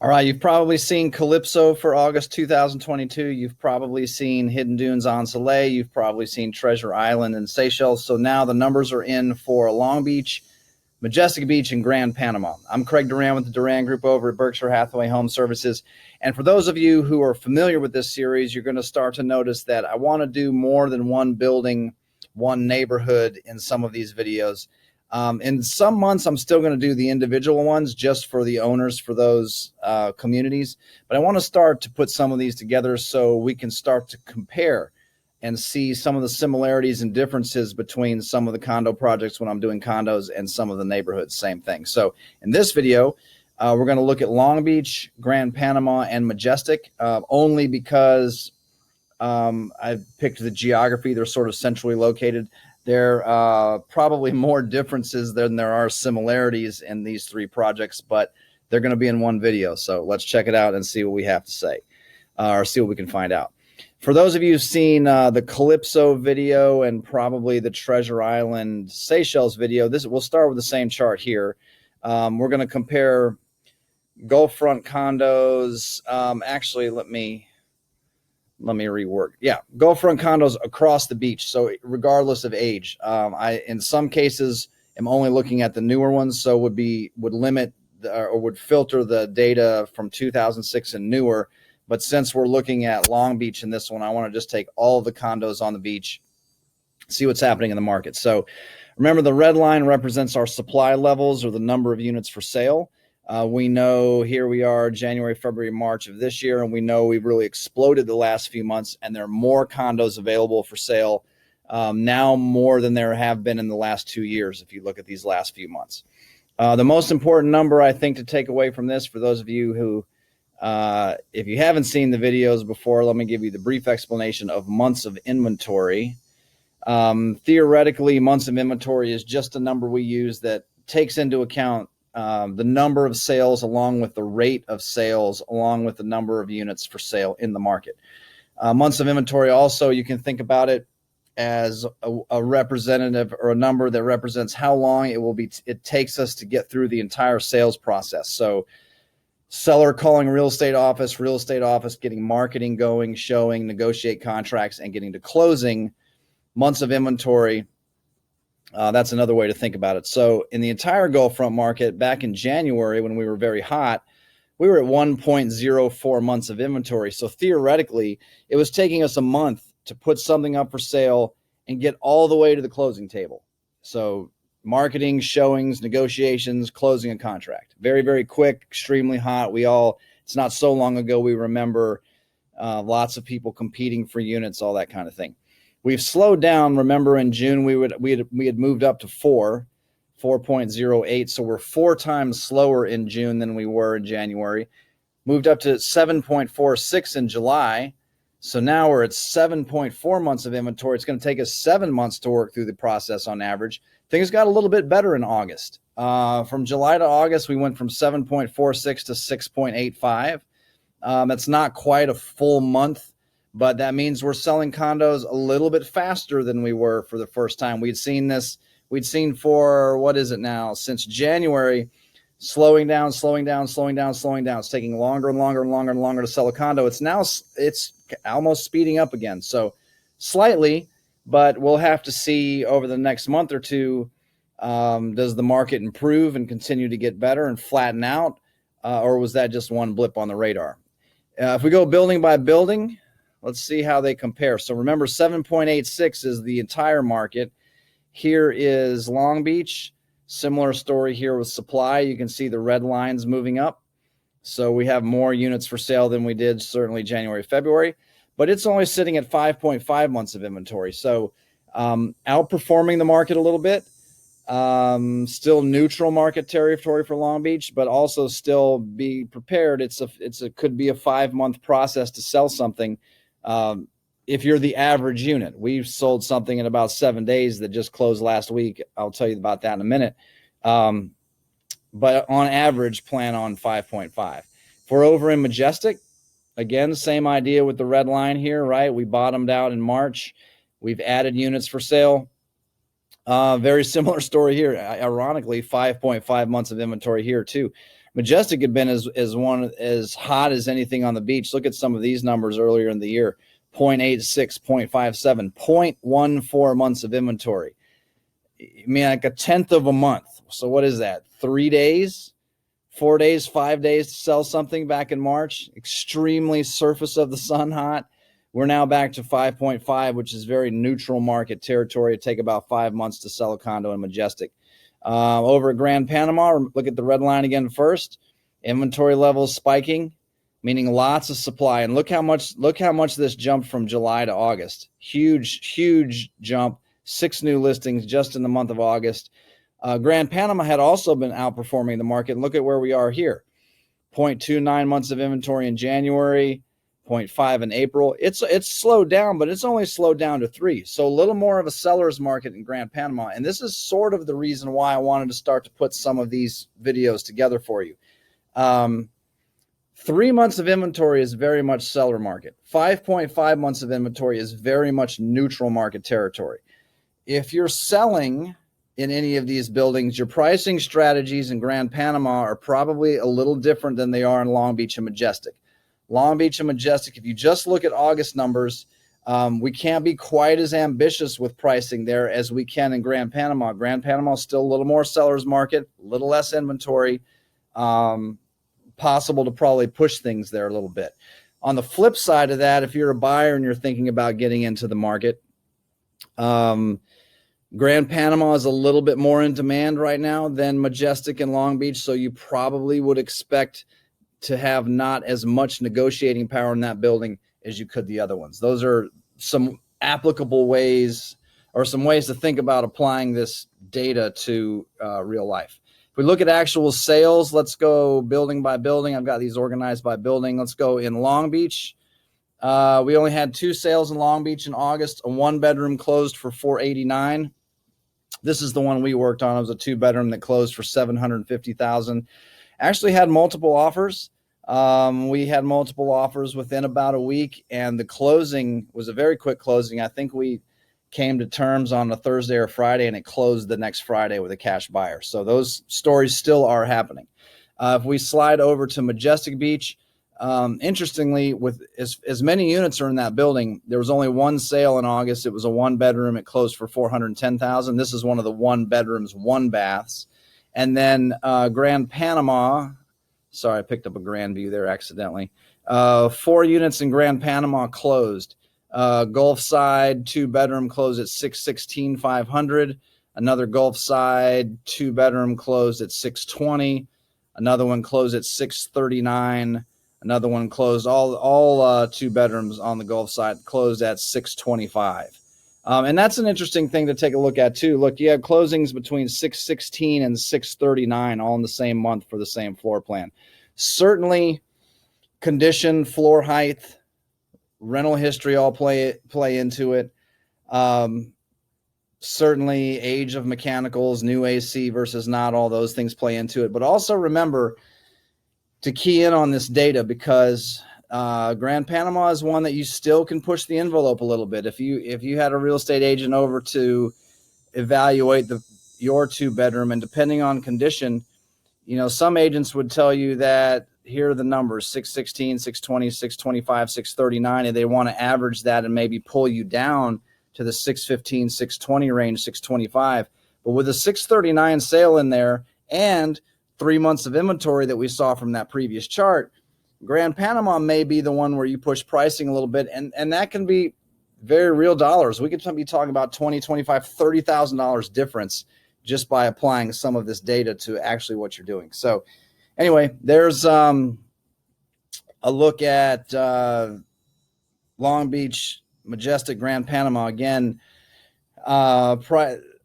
All right, you've probably seen Calypso for August 2022. You've probably seen Hidden Dunes on Soleil. You've probably seen Treasure Island and Seychelles. So now the numbers are in for Long Beach, Majestic Beach, and Grand Panama. I'm Craig Duran with the Duran Group over at Berkshire Hathaway Home Services. And for those of you who are familiar with this series, you're going to start to notice that I want to do more than one building, one neighborhood in some of these videos. In some months, I'm still going to do the individual ones just for the owners for those communities. But I want to start to put some of these together so we can start to compare and see some of the similarities and differences between some of the condo projects when I'm doing condos and some of the neighborhoods, same thing. So in this video, we're going to look at Long Beach, Grand Panama, and Majestic, only because I picked the geography. They're sort of centrally located. There are probably more differences than there are similarities in these three projects, but they're going to be in one video. So let's check it out and see what we have to say, or see what we can find out. For those of you who've seen the Calypso video and probably the Treasure Island Seychelles video, we'll start with the same chart here. We're going to compare Gulf front condos. Actually, let me rework. Yeah, Gulf front condos across the beach. So regardless of age, I in some cases am only looking at the newer ones, so would limit or would filter the data from 2006 and newer. But since we're looking at Long Beach in this one, I want to just take all of the condos on the beach, see what's happening in the market. So remember, the red line represents our supply levels or the number of units for sale. We know here we are January, February, March of this year, and we know we've really exploded the last few months, and there are more condos available for sale now more than there have been in the last 2 years if you look at these last few months. The most important number I think to take away from this, for those of you who if you haven't seen the videos before, let me give you the brief explanation of months of inventory. Theoretically, months of inventory is just a number we use that takes into account the number of sales along with the rate of sales, along with the number of units for sale in the market. Months of inventory also, you can think about it as a representative or a number that represents how long it takes us to get through the entire sales process. So seller calling real estate office getting marketing going, showing, negotiate contracts, and getting to closing. Months of inventory, that's another way to think about it. So in the entire Gulf front market, back in January when we were very hot, we were at 1.04 months of inventory. So theoretically, it was taking us a month to put something up for sale and get all the way to the closing table. So marketing, showings, negotiations, closing a contract. Very, very quick, extremely hot. It's not so long ago, we remember lots of people competing for units, all that kind of thing. We've slowed down. Remember in June, we had moved up to 4.08. So we're 4 times slower in June than we were in January. Moved up to 7.46 in July. So now we're at 7.4 months of inventory. It's going to take us 7 months to work through the process on average. Things got a little bit better in August. From July to August, we went from 7.46 to 6.85. That's not quite a full month, but that means we're selling condos a little bit faster than we were for the first time. We'd seen for, what is it now, since January, slowing down. It's taking longer and longer to sell a condo. It's almost speeding up again. So slightly, but we'll have to see over the next month or two, does the market improve and continue to get better and flatten out, or was that just one blip on the radar? If we go building by building, let's see how they compare. So remember, 7.86 is the entire market. Here is Long Beach. Similar story here with supply. You can see the red lines moving up. So we have more units for sale than we did certainly January, February, but it's only sitting at 5.5 months of inventory. So outperforming the market a little bit, still neutral market territory for Long Beach, but also still be prepared. It could be a 5-month process to sell something. If you're the average unit, we've sold something in about 7 days that just closed last week. I'll tell you about that in a minute. But on average, plan on 5.5. If we're over in Majestic, again, same idea with the red line here, right? We bottomed out in March. We've added units for sale. Very similar story here. Ironically, 5.5 months of inventory here too. Majestic had been as hot as anything on the beach. Look at some of these numbers earlier in the year: 0.86, 0.57, 0.14 months of inventory. I mean, like a tenth of a month. So what is that? 3 days, 4 days, 5 days to sell something back in March. Extremely surface of the sun hot. We're now back to 5.5, which is very neutral market territory. It'd take about 5 months to sell a condo in Majestic. Over at Grand Panama, look at the red line again first. Inventory levels spiking, meaning lots of supply. And look how much this jumped from July to August. Huge jump. 6 new listings just in the month of August. Grand Panama had also been outperforming the market. And look at where we are here. 0.29 months of inventory in January, 0.5 in April. It's slowed down, but it's only slowed down to 3. So a little more of a seller's market in Grand Panama. And this is sort of the reason why I wanted to start to put some of these videos together for you. 3 months of inventory is very much seller market. 5.5 months of inventory is very much neutral market territory. If you're selling in any of these buildings, your pricing strategies in Grand Panama are probably a little different than they are in Long Beach and Majestic. Long Beach and Majestic, if you just look at August numbers, we can't be quite as ambitious with pricing there as we can in Grand Panama. Grand Panama is still a little more seller's market, a little less inventory, possible to probably push things there a little bit. On the flip side of that, if you're a buyer and you're thinking about getting into the market, Grand Panama is a little bit more in demand right now than Majestic and Long Beach, so you probably would expect to have not as much negotiating power in that building as you could the other ones. Those are some applicable ways or some ways to think about applying this data to real life. If we look at actual sales, let's go building by building. I've got these organized by building. Let's go in Long Beach. We only had 2 sales in Long Beach in August. A 1-bedroom closed for $489,000. This is the one we worked on. It was a 2-bedroom that closed for $750,000. Actually had multiple offers. We had multiple offers within about a week, and the closing was a very quick closing. I think we came to terms on a Thursday or Friday, and it closed the next Friday with a cash buyer. So those stories still are happening. If we slide over to Majestic Beach, interestingly, with as many units are in that building, there was only 1 sale in August. It was a 1-bedroom. It closed for $410,000. This is one of the 1-bedrooms, 1-baths. And then Grand Panama, sorry, I picked up a Grand View there accidentally. 4 units in Grand Panama closed. Gulf Side 2-bedroom closed at $616,500. Another Gulf Side 2-bedroom closed at $620,000. Another one closed at $639,000. Another one closed, all 2 bedrooms on the Gulf side closed at $625,000. And that's an interesting thing to take a look at too. Look, you have closings between $616,000 and $639,000 all in the same month for the same floor plan. Certainly condition, floor height, rental history all play into it. Certainly age of mechanicals, new AC versus not, all those things play into it. But also remember to key in on this data, because Grand Panama is one that you still can push the envelope a little bit. If you had a real estate agent over to evaluate your 2-bedroom, and depending on condition, some agents would tell you that here are the numbers: 616, 620, 625, 639, and they want to average that and maybe pull you down to the 615, 620 range, 625. But with a 639 sale in there and 3 months of inventory that we saw from that previous chart, Grand Panama may be the one where you push pricing a little bit, and that can be very real dollars. We could be talking about $20,000, $25,000, $30,000 difference just by applying some of this data to actually what you're doing. So anyway, there's a look at Long Beach, Majestic, Grand Panama. Again,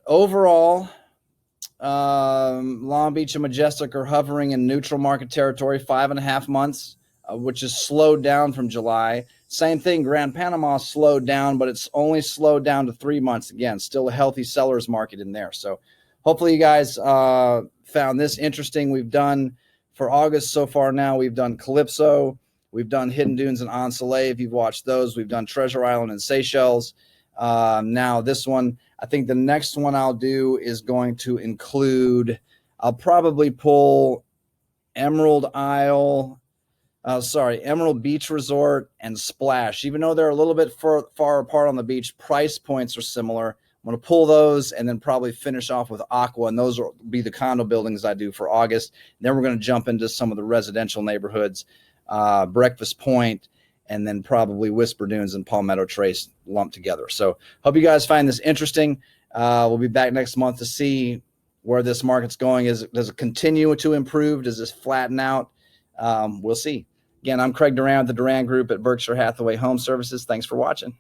overall, Long Beach and Majestic are hovering in neutral market territory, 5.5 months, which is slowed down from July. Same thing, Grand Panama slowed down, but it's only slowed down to 3 months. Again, still a healthy seller's market in there. So hopefully you guys found this interesting. We've done, for August so far now, we've done Calypso, we've done Hidden Dunes and On Soleil. If you've watched those, we've done Treasure Island and Seychelles. Now this one, I think the next one I'll do is going to include, I'll probably pull Emerald Isle, Emerald Beach Resort, and Splash. Even though they're a little bit far apart on the beach, price points are similar. I'm going to pull those and then probably finish off with Aqua, and those will be the condo buildings I do for August. And then we're going to jump into some of the residential neighborhoods, Breakfast Point, and then probably Whisper Dunes and Palmetto Trace lumped together. So hope you guys find this interesting. We'll be back next month to see where this market's going. Does it continue to improve? Does this flatten out? We'll see. Again, I'm Craig Duran with the Duran Group at Berkshire Hathaway Home Services. Thanks for watching.